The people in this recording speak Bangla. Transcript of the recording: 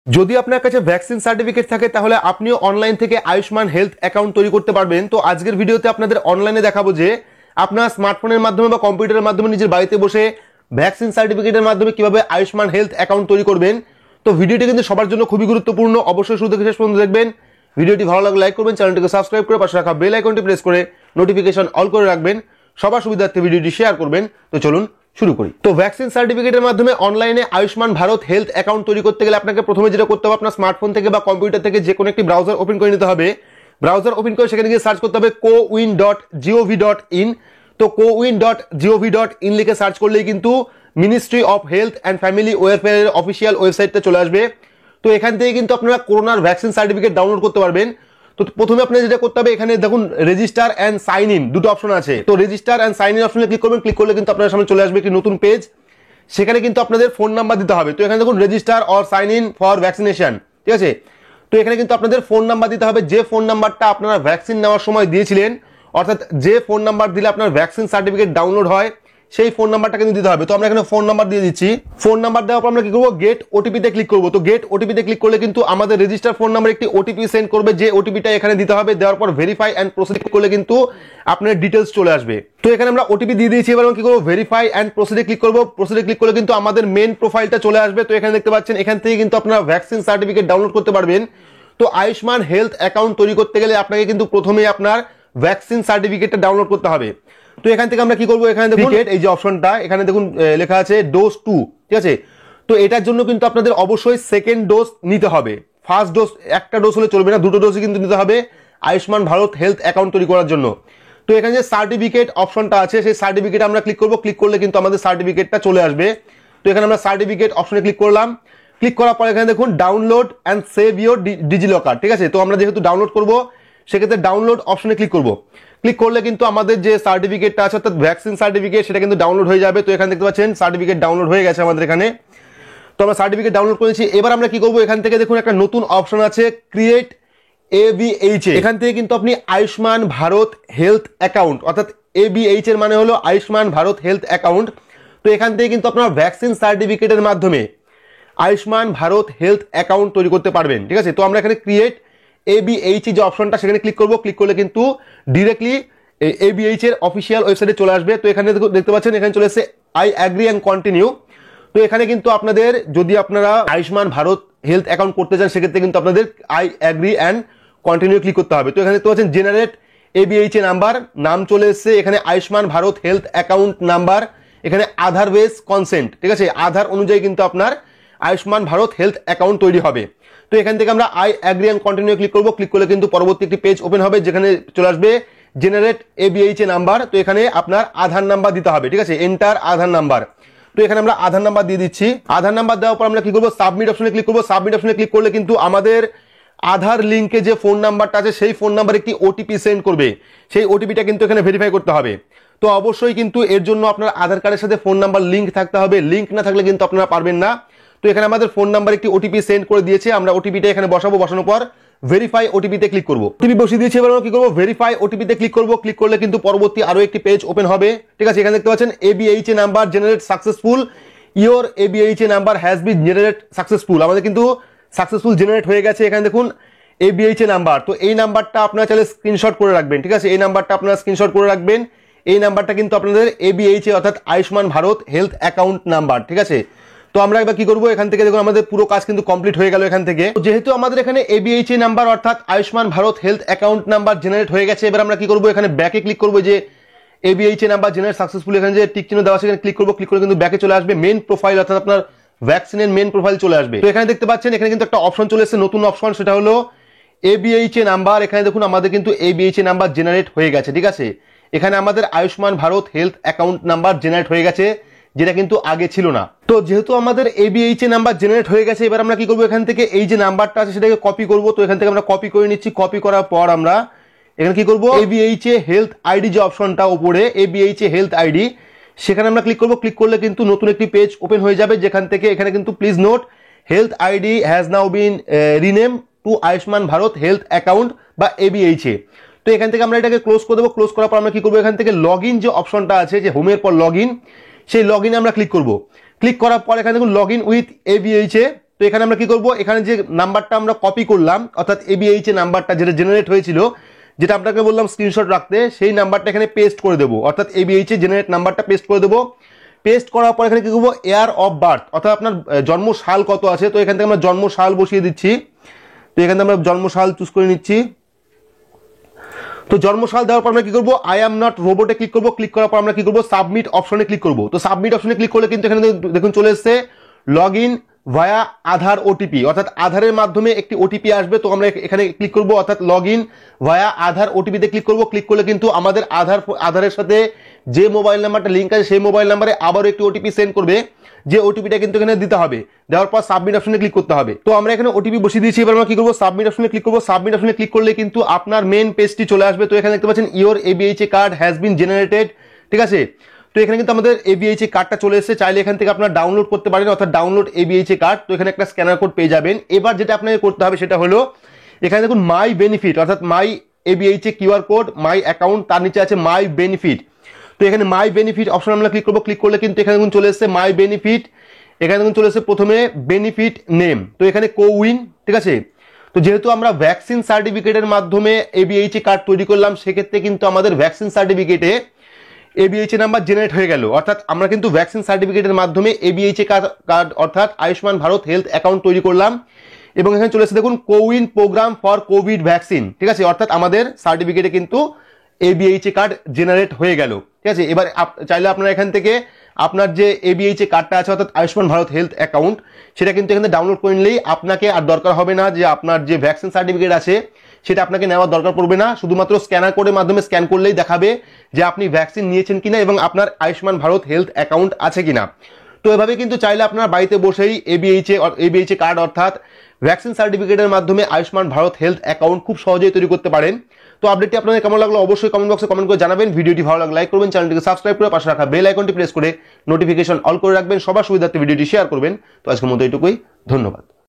যদি আপনার কাছে ভ্যাকসিন সার্টিফিকেট থাকে তাহলে আপনিও অনলাইন থেকে আয়ুষ্মান হেলথ অ্যাকাউন্ট তৈরি করতে পারবেন। তো আজকের ভিডিওতে আপনাদের অনলাইনে দেখাবো যে আপনার স্মার্টফোনের মাধ্যমে বা কম্পিউটারের মাধ্যমে নিজের বাড়িতে বসে ভ্যাকসিন সার্টিফিকেটের মাধ্যমে কিভাবে আয়ুষ্মান হেলথ অ্যাকাউন্ট তৈরি করবেন। তো ভিডিওটি কিন্তু সবার জন্য খুবই গুরুত্বপূর্ণ, অবশ্যই শুরু থেকে শেষ পর্যন্ত দেখবেন। ভিডিওটি ভালো লাগলে লাইক করবেন, চ্যানেলটিকে সাবস্ক্রাইব করে পাশে রাখা বেল আইকনটি প্রেস করে নোটিফিকেশন অল করে রাখবেন, সবার সুবিধার্থে ভিডিওটি শেয়ার করবেন। তো চলুন শুরু করি। তো ভ্যাকসিন সার্টিফিকেটের মাধ্যমে অনলাইনে আয়ুষ্মান ভারত হেলথ অ্যাকাউন্ট তৈরি করতে গেলে আপনাকে প্রথমে যেটা করতে হবে, আপনার স্মার্টফোন থেকে বা কম্পিউটার থেকে যে কোনো একটি ব্রাউজার ওপেন করে নিতে হবে। ব্রাউজার ওপেন করে সেখানে গিয়ে সার্চ করতে হবে cowin.gov.in। তো cowin.gov.in লিখে সার্চ করলেই কিন্তু ministry of health and family ওয়েলফেয়ারের অফিসিয়াল ওয়েবসাইটটা চলে আসবে। তো এখান থেকে কিন্তু আপনারা করোনার ভ্যাকসিন সার্টিফিকেট ডাউনলোড করতে পারবেন। তো প্রথমে আপনার যেটা করতে হবে, এখানে দেখুন রেজিস্টার অ্যান্ড সাইন ইন দুটো অপশন আছে। তো রেজিস্টার অ্যান্ড সাইন ইন অপশনে ক্লিক করবেন। ক্লিক করলে কিন্তু আপনার সামনে চলে আসবে একটি নতুন পেজ। সেখানে কিন্তু আপনাদের ফোন নাম্বার দিতে হবে। তো এখানে দেখুন register or sign in for vaccination, ঠিক আছে। তো এখানে কিন্তু আপনাদের ফোন নাম্বার দিতে হবে, যে ফোন নাম্বারটা আপনারা ভ্যাকসিন নেওয়ার সময় দিয়েছিলেন, অর্থাৎ যে ফোন নাম্বার দিলে আপনার ভ্যাকসিন সার্টিফিকেট ডাউনলোড হয় সেই ফোন নাম্বারটা কিন্তু দিতে হবে। তো আমরা এখানে ফোন নাম্বার দিয়ে দিচ্ছি। ফোন নাম্বার দেওয়ার পর আমরা কি করবো, গেট ওটিপিতে ক্লিক করবো। তো গেট ওটিপিতে ক্লিক করলে কিন্তু আমাদের রেজিস্টার ফোন নাম্বার একটি ওটিপি সেন্ড করবে, যে ওটিপিটা এখানে দিতে হবে। দেওয়ার পর ভেরিফাই অ্যান্ড প্রসিড করলে কিন্তু আপনার ডিটেলস চলে আসবে। তো এখানে আমরা ওটিপি দিয়ে দিয়েছি। এবার কি করবো, ভেরিফাই অ্যান্ড প্রসিডে ক্লিক করবো। প্রসিডে ক্লিক করলে কিন্তু আমাদের মেন প্রোফাইলটা চলে আসবে। তো এখানে দেখতে পাচ্ছেন, এখান থেকে কিন্তু আপনারা ভ্যাকসিন সার্টিফিকেট ডাউনলোড করতে পারবেন। তো আয়ুষ্মান হেলথ অ্যাকাউন্ট তৈরি করতে গেলে আপনাকে কিন্তু প্রথমেই আপনার ভ্যাকসিন সার্টিফিকেটটা ডাউনলোড করতে হবে। তো এখান থেকে আমরা কি করবো, এখানে দেখুন এই যে অপশনটা এখানে দেখুন লেখা আছে ডোজ 2, ঠিক আছে। তো এটার জন্য কিন্তু আপনাদের অবশ্যই সেকেন্ড ডোজ নিতে হবে। ফার্স্ট ডোজ একটা ডোজ হলে চলবে না, দুটো ডোজই কিন্তু নিতে হবে আয়ুষ্মান ভারত হেলথ অ্যাকাউন্ট তৈরি করার জন্য। তো এখানে যে সার্টিফিকেট অপশনটা আছে সেই সার্টিফিকেট আমরা ক্লিক করবো। ক্লিক করলে কিন্তু আমাদের সার্টিফিকেটটা চলে আসবে। তো এখানে আমরা সার্টিফিকেট অপশনে ক্লিক করলাম। ক্লিক করার পর এখানে দেখুন download and save your DigiLocker, ঠিক আছে। তো আমরা যেহেতু ডাউনলোড করবো সেক্ষেত্রে ডাউনলোড অপশনে ক্লিক করবো। ক্লিক করলে কিন্তু আমাদের যে সার্টিফিকেটটা আছে অর্থাৎ ভ্যাকসিন সার্টিফিকেট সেটা কিন্তু ডাউনলোড হয়ে যাবে। তো এখানে দেখতে পাচ্ছেন সার্টিফিকেট ডাউনলোড হয়ে গেছে আমাদের এখানে। তো আমরা সার্টিফিকেট ডাউনলোড করেছি। এবার আমরা কি করবো, এখান থেকে দেখুন একটা নতুন অপশন আছে ক্রিয়েট ABH। এখান থেকে কিন্তু আপনি আয়ুষ্মান ভারত হেলথ অ্যাকাউন্ট, অর্থাৎ ABH এর মানে হলো আয়ুষ্মান ভারত হেলথ অ্যাকাউন্ট। তো এখান থেকে কিন্তু আপনার ভ্যাকসিন সার্টিফিকেটের মাধ্যমে আয়ুষ্মান ভারত হেলথ অ্যাকাউন্ট তৈরি করতে পারবেন, ঠিক আছে। তো আমরা এখানে ক্রিয়েট ABH যে অপশনটা সেখানে ক্লিক করবো। ক্লিক করলে কিন্তু ডিরেক্টলি ABH এর অফিসিয়াল ওয়েবসাইটে চলে আসবে। তো এখানে দেখতে পাচ্ছেন এখানে চলে এসেছে আই অ্যাগ্রি অ্যান্ড কন্টিনিউ। তো এখানে কিন্তু আপনাদের যদি আপনারা আয়ুষ্মান ভারত হেলথ অ্যাকাউন্ট করতে চান সেক্ষেত্রে কিন্তু আপনাদের I agree and continue click করতে হবে। তো এখানে দেখতে পাচ্ছেন জেনারেট ABH নাম্বার, নাম চলে এসেছে এখানে Ayushman Bharat health account number, এখানে আধার বেস কনসেন্ট, ঠিক আছে। আধার অনুযায়ী কিন্তু আপনার আয়ুষ্মান ভারত হেলথ অ্যাকাউন্ট তৈরি হবে। তো এখান থেকে আমরা I agree and continue click করবো। ক্লিক করলে কিন্তু পরবর্তী একটি পেজ ওপেন হবে যেখানে চলে আসবে জেনারেট ABH নাম্বার। তো এখানে আপনার আধার নাম্বার দিতে হবে, ঠিক আছে, এন্টার আধার নাম্বার। তো এখানে আমরা আধার নাম্বার দিয়ে দিচ্ছি। আধার নাম্বার দেওয়ার পর আমরা কি করবো, সাবমিট অপশনে ক্লিক করবো। সাবমিট অপশনে ক্লিক করলে কিন্তু আমাদের আধার লিঙ্কে যে ফোন নাম্বারটা আছে সেই ফোন নাম্বারে একটি ওটিপি সেন্ড করবে। সেই ওটিপিটা কিন্তু এখানে ভেরিফাই করতে হবে। তো অবশ্যই কিন্তু এর জন্য আপনার আধার কার্ডের সাথে ফোন নাম্বার লিঙ্ক থাকতে হবে। লিঙ্ক না থাকলে কিন্তু আপনারা পারবেন না। তো এখানে আমাদের ফোন নাম্বার একটি ওটিপি সেন্ড করে দিয়েছে, আমরা ওটিপিটা এখানে বসাবো। বসানোর পর ভেরিফাই ওটিপিতে ক্লিক করবো। ওটিপি বসিয়ে দিয়েছি। এবার আমরা কি করবো, ভেরিফাই ওটিপিতে ক্লিক করবো। ক্লিক করলে কিন্তু পরবর্তী আরো একটি পেজ ওপেন হবে, ঠিক আছে। এখানে দেখতে পাচ্ছেন ABH number generate successful, your ABH number has been generate successful. আমাদের কিন্তু সাকসেসফুল জেনারেট হয়ে গেছে এখানে দেখুন ABH নাম্বার। তো এই নাম্বারটা আপনারা চাইলে স্ক্রিনশট করে রাখবেন, ঠিক আছে। এই নাম্বারটা আপনারা স্ক্রিনশট করে রাখবেন। এই নাম্বারটা কিন্তু আপনাদের ABH অর্থাৎ Ayushman Bharat health account number, ঠিক আছে। তো আমরা এবার কি করবো, এখান থেকে দেখুন আমাদের পুরো কাজ কিন্তু কমপ্লিট হয়ে গেল এখান থেকে। যেহেতু আমাদের এখানে ABH নাম্বার অর্থাৎ Ayushman Bharat health account number generate হয়ে গেছে, এবার আমরা কি করবো, এখানে ব্যাকে ক্লিক করবো। যে ABH নাম্বার জেনারেট সাকসেসফুল এখানে যে টিক চিহ্ন দেওয়া আছে এখানে ক্লিক করবো। ক্লিক করে কিন্তু ব্যাকে চলে আসবে মেন প্রোফাইল, অর্থাৎ আপনার ভ্যাকসিনের মেন প্রোফাইল চলে আসবে। তো এখানে দেখতে পাচ্ছেন এখানে কিন্তু একটা অপশন চলে এসেছে, নতুন অপশন, সেটা হলো ABH নাম্বার। এখানে দেখুন আমাদের কিন্তু ABH নাম্বার জেনারেট হয়ে গেছে, ঠিক আছে। এখানে আমাদের Ayushman Bharat health account number generate হয়ে গেছে, যেটা কিন্তু আগে ছিল না। তো যেহেতু আমাদের ABH নাম্বার জেনারেট হয়ে গেছে, এবার আমরা কি করবো, এখান থেকে এই যে নাম্বারটা আছে সেটাকে কপি করবো। তো এখান থেকে আমরা কপি করে নিচ্ছি। কপি করার পর আমরা এখানে কি করবো, ABH হেলথ আইডি যে অপশনটা উপরে ABH হেলথ আইডি, সেখানে আমরা ক্লিক করবো। ক্লিক করলে কিন্তু নতুন একটি পেজ ওপেন হয়ে যাবে, যেখান থেকে এখানে কিন্তু please note health ID has now been rename to Ayushman Bharat health account বা ABH। তো এখান থেকে আমরা এটাকে ক্লোজ করে দেবো। ক্লোজ করার পর আমরা কি করবো, এখান থেকে লগ ইন যে অপশনটা আছে, যে হোমের পর লগ ইন, সেই লগ ইনে আমরা ক্লিক করবো। ক্লিক করার পর এখানে দেখুন লগ ইন উইথ ABH তো এখানে আমরা কি করব, এখানে যে নাম্বারটা আমরা কপি করলাম অর্থাৎ এবিএইচ এর নাম্বারটা যেটা জেনারেট হয়েছিল, যেটা আপনাকে বললাম স্ক্রিনশট রাখতে, সেই নাম্বারটা এখানে পেস্ট করে দেবো, অর্থাৎ এবিএইচ এর জেনারেট নাম্বারটা পেস্ট করে দেবো। পেস্ট করার পর এখানে কি করবো, ইয়ার অফ বার্থ অর্থাৎ আপনার জন্ম সাল কত আছে, তো এখান থেকে আমরা জন্ম সাল বসিয়ে দিচ্ছি। তো এখান থেকে আমরা জন্ম সাল চুজ করে নিচ্ছি। তো জন্মসাল দেওয়ার পর আমরা কি করবো, আই এম নট রোবটে ক্লিক করবো। ক্লিক করার পর আমরা কি করবো, সাবমিট অপশনে ক্লিক করবো। তো সাবমিট অপশনে ক্লিক করলে কিন্তু এখানে দেখুন চলে এসছে log in via Aadhaar OTP, অর্থাৎ আধারের মাধ্যমে একটি ওটিপি আসবে। তো আমরা এখানে ক্লিক করবো, অর্থাৎ লগ ইন ভায়া আধার ওটিপিতে ক্লিক করবো। ক্লিক করলে কিন্তু আমাদের আধারের সাথে যে মোবাইল নাম্বারটা লিঙ্ক আছে সেই মোবাইল নাম্বারে আবারও একটি ওটিপি সেন্ড করবে, যে ওটিপিটা কিন্তু এখানে দিতে হবে। দেওয়ার পর সাবমিট অপশনে ক্লিক করতে হবে। তো আমরা এখানে ওটিপি বসিয়ে দিয়েছি। এবার আমরা কি করবো, সাবমিট অপশনে ক্লিক করবো। সাবমিট অপশনে ক্লিক করলে কিন্তু আপনার মেন পেজটি চলে আসবে। তো এখানে দেখতে পাচ্ছেন your ABH card has been generated, ঠিক আছে। তো এখানে কিন্তু আমাদের এবিএইচ কার্ডটা চলে এসেছে। চাইলে এখান থেকে আপনারা ডাউনলোড করতে পারেন, অর্থাৎ ডাউনলোড এবিএইচ কার্ড। তো এখানে একটা স্ক্যানার কোড পেয়ে যাবেন। এবার যেটা আপনাকে করতে হবে সেটা হলো এখানে দেখুন মাই বেনিফিট, অর্থাৎ মাই এবিএইচ কিউআর কোড, মাই অ্যাকাউন্ট, তার নিচে আছে মাই বেনিফিট। তো এখানে মাই বেনিফিট অপশন আমরা ক্লিক করবো। ক্লিক করলে কিন্তু এখানে দেখুন চলে এসেছে মাই বেনিফিট। এখানে দেখুন চলে এসেছে প্রথমে বেনিফিট নেম, তো এখানে কোউইন, ঠিক আছে। তো যেহেতু আমরা ভ্যাকসিন সার্টিফিকেটের মার্ধমে এবিএইচ কার্ড তৈরি করলাম, সেক্ষেত্রে কিন্তু আমাদের ভ্যাকসিন সার্টিফিকেটে এবিএইচ নাম্বার জেনারেট হয়ে গেল। অর্থাৎ আমরা কিন্তু ভ্যাকসিন সার্টিফিকেটের মাধ্যমে এবিএইচ কার্ড অর্থাৎ আয়ুষ্মান ভারত হেলথ অ্যাকাউন্ট তৈরি করলাম। এবং এখানে চলে এসেছে দেখুন CoWIN programme for Covid vaccine, ঠিক আছে। অর্থাৎ আমাদের সার্টিফিকেটে কিন্তু এবিএইচ কার্ড জেনারেট হয়ে গেল, ঠিক আছে। এবার চাইলে আপনারা এখান থেকে আপনার যে এবিএইচ কার্ডটা আছে অর্থাৎ আয়ুষ্মান ভারত হেলথ অ্যাকাউন্ট, সেটা কিন্তু এখানে ডাউনলোড করে নিলেই আপনাকে আর দরকার হবে না যে আপনার যে ভ্যাকসিন সার্টিফিকেট আছে সেটা আপনাকে নেওয়ার দরকার পড়বে না। শুধুমাত্র স্ক্যানার কোডের মাধ্যমে স্ক্যান করলেই দেখাবে যে আপনি ভ্যাকসিন নিয়েছেন কিনা এবং আপনার আয়ুষ্মান ভারত হেলথ অ্যাকাউন্ট আছে কিনা। তো এভাবে কিন্তু চাইলে আপনার বাড়িতে বসেই এবিএইচ কার্ড অর্থাৎ ভ্যাকসিন সার্টিফিকেটের মাধ্যমে আয়ুষ্মান ভারত হেলথ অ্যাকাউন্ট খুব সহজেই তৈরি করতে পারেন। তো আপডেটটি আপনাদের কেমন লাগলো অবশ্যই কমেন্ট বক্সে কমেন্ট করে জানাবেন। ভিডিওটি ভালো লাগলে লাইক করবেন, চ্যানেলটিকে সাবস্ক্রাইব করে পাশে রাখা বেল আইকনটি প্রেস করে নোটিফিকেশন অল করে রাখবেন। সবার সুবিধার্থে ভিডিওটি শেয়ার করবেন। তো আজকের মতো এইটুকুই, ধন্যবাদ।